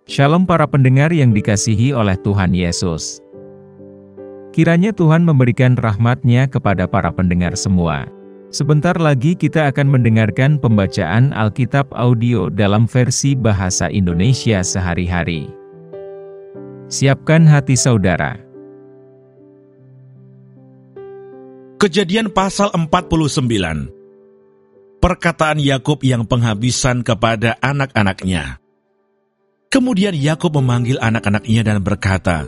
Shalom para pendengar yang dikasihi oleh Tuhan Yesus. Kiranya Tuhan memberikan rahmat-Nya kepada para pendengar semua. Sebentar lagi kita akan mendengarkan pembacaan Alkitab audio dalam versi bahasa Indonesia sehari-hari. Siapkan hati saudara. Kejadian pasal 49. Perkataan Yakub yang penghabisan kepada anak-anaknya. Kemudian Yakub memanggil anak-anaknya dan berkata,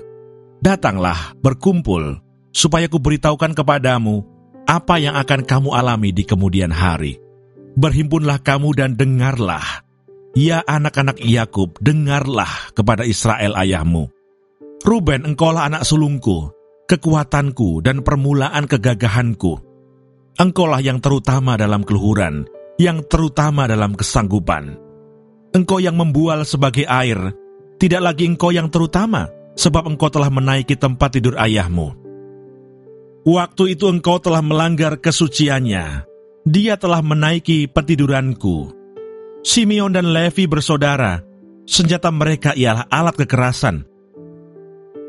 "Datanglah, berkumpul, supaya kuberitahukan kepadamu apa yang akan kamu alami di kemudian hari. Berhimpunlah kamu dan dengarlah. Ya anak-anak Yakub, dengarlah kepada Israel ayahmu. Ruben, engkaulah anak sulungku, kekuatanku dan permulaan kegagahanku. Engkaulah yang terutama dalam keluhuran, yang terutama dalam kesanggupan. Engkau yang membual sebagai air, tidak lagi engkau yang terutama, sebab engkau telah menaiki tempat tidur ayahmu. Waktu itu engkau telah melanggar kesuciannya, dia telah menaiki petiduranku. Simeon dan Levi bersaudara, senjata mereka ialah alat kekerasan.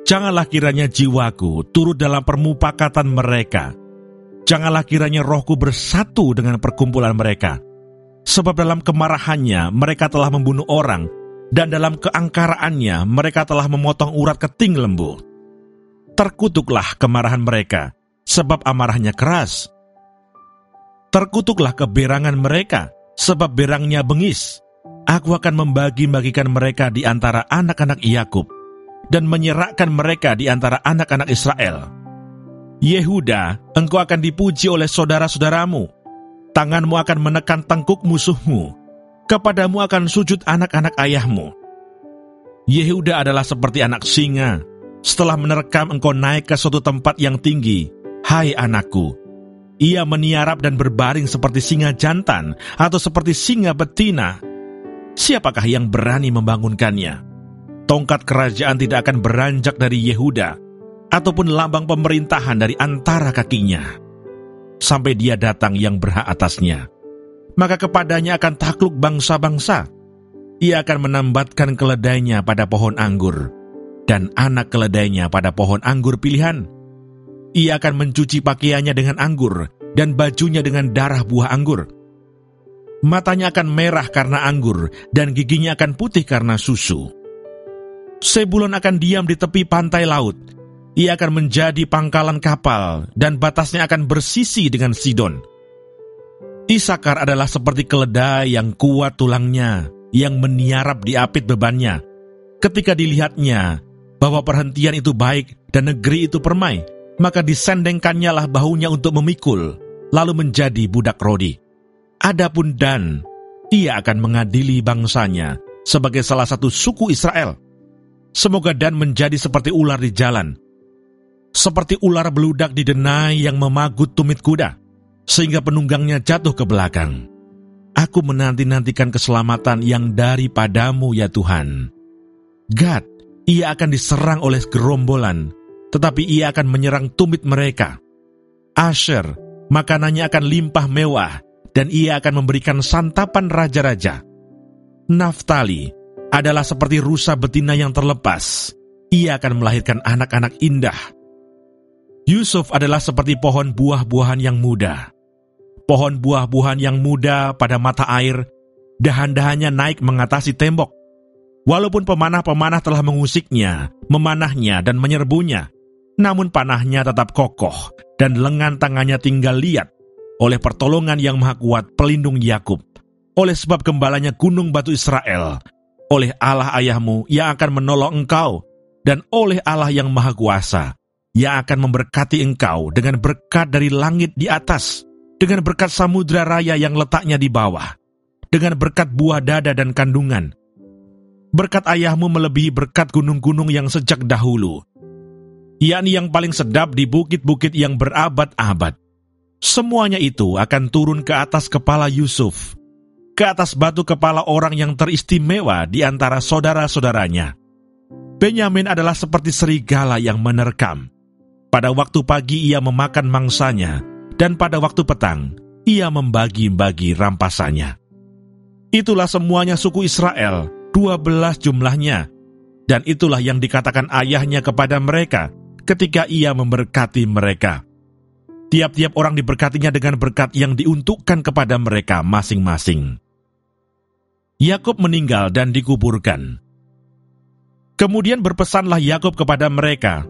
Janganlah kiranya jiwaku turut dalam permupakatan mereka. Janganlah kiranya rohku bersatu dengan perkumpulan mereka. Sebab dalam kemarahannya mereka telah membunuh orang, dan dalam keangkaraannya mereka telah memotong urat keting lembu. Terkutuklah kemarahan mereka, sebab amarahnya keras. Terkutuklah keberangan mereka, sebab berangnya bengis. Aku akan membagi-bagikan mereka di antara anak-anak Yakub, dan menyerahkan mereka di antara anak-anak Israel. Yehuda, engkau akan dipuji oleh saudara-saudaramu. Tanganmu akan menekan tengkuk musuhmu. Kepadamu akan sujud anak-anak ayahmu. Yehuda adalah seperti anak singa. Setelah menerkam engkau naik ke suatu tempat yang tinggi. Hai anakku, ia meniarap dan berbaring seperti singa jantan atau seperti singa betina. Siapakah yang berani membangunkannya? Tongkat kerajaan tidak akan beranjak dari Yehuda, ataupun lambang pemerintahan dari antara kakinya, sampai dia datang yang berhak atasnya. Maka kepadanya akan takluk bangsa-bangsa. Ia akan menambatkan keledainya pada pohon anggur, dan anak keledainya pada pohon anggur pilihan. Ia akan mencuci pakaiannya dengan anggur, dan bajunya dengan darah buah anggur. Matanya akan merah karena anggur, dan giginya akan putih karena susu. Sebulon akan diam di tepi pantai laut. Ia akan menjadi pangkalan kapal, dan batasnya akan bersisi dengan Sidon. Isakar adalah seperti keledai yang kuat tulangnya, yang meniarap di apit bebannya. Ketika dilihatnya bahwa perhentian itu baik dan negeri itu permai, maka disendengkannya lah bahunya untuk memikul, lalu menjadi budak rodi. Adapun Dan, ia akan mengadili bangsanya sebagai salah satu suku Israel. Semoga Dan menjadi seperti ular di jalan, seperti ular beludak di denai yang memagut tumit kuda, sehingga penunggangnya jatuh ke belakang. Aku menanti-nantikan keselamatan yang daripadamu ya Tuhan. Gad, ia akan diserang oleh gerombolan, tetapi ia akan menyerang tumit mereka. Asher, makanannya akan limpah mewah, dan ia akan memberikan santapan raja-raja. Naftali adalah seperti rusa betina yang terlepas. Ia akan melahirkan anak-anak indah. Yusuf adalah seperti pohon buah-buahan yang muda. Pohon buah-buahan yang muda pada mata air, dahan-dahannya naik mengatasi tembok. Walaupun pemanah-pemanah telah mengusiknya, memanahnya dan menyerbunya, namun panahnya tetap kokoh, dan lengan tangannya tinggal liat, oleh pertolongan yang maha kuat pelindung Yakub, oleh sebab gembalanya gunung batu Israel, oleh Allah ayahmu yang akan menolong engkau, dan oleh Allah yang maha kuasa, yang akan memberkati engkau dengan berkat dari langit di atas, dengan berkat samudra raya yang letaknya di bawah, dengan berkat buah dada dan kandungan. Berkat ayahmu melebihi berkat gunung-gunung yang sejak dahulu, yakni yang paling sedap di bukit-bukit yang berabad-abad. Semuanya itu akan turun ke atas kepala Yusuf, ke atas batu kepala orang yang teristimewa di antara saudara-saudaranya. Benyamin adalah seperti serigala yang menerkam. Pada waktu pagi ia memakan mangsanya, dan pada waktu petang ia membagi-bagi rampasannya. Itulah semuanya suku Israel, 12 jumlahnya, Dan itulah yang dikatakan ayahnya kepada mereka ketika ia memberkati mereka. Tiap-tiap orang diberkatinya dengan berkat yang diuntukkan kepada mereka masing-masing. Yakub meninggal dan dikuburkan. Kemudian berpesanlah Yakub kepada mereka,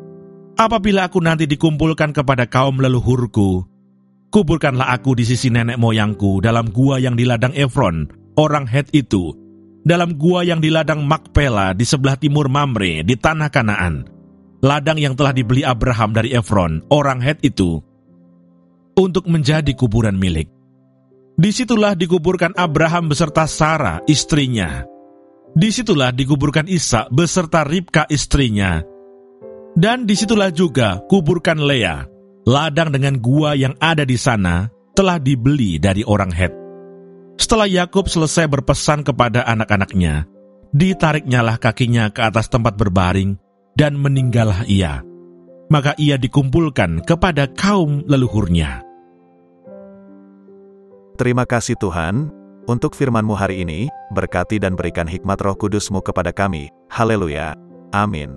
"Apabila aku nanti dikumpulkan kepada kaum leluhurku, kuburkanlah aku di sisi nenek moyangku dalam gua yang di ladang Efron, orang Het itu, dalam gua yang di ladang Makpela di sebelah timur Mamre di tanah Kanaan, ladang yang telah dibeli Abraham dari Efron, orang Het itu, untuk menjadi kuburan milik. Disitulah dikuburkan Abraham beserta Sarah, istrinya. Disitulah dikuburkan Ishak beserta Ribka, istrinya. Dan disitulah juga kuburkan Lea. Ladang dengan gua yang ada di sana telah dibeli dari orang Het." Setelah Yakub selesai berpesan kepada anak-anaknya, ditariknyalah kakinya ke atas tempat berbaring, dan meninggallah ia. Maka ia dikumpulkan kepada kaum leluhurnya. Terima kasih Tuhan, untuk firman-Mu hari ini, berkati dan berikan hikmat Roh Kudus-Mu kepada kami. Haleluya. Amin.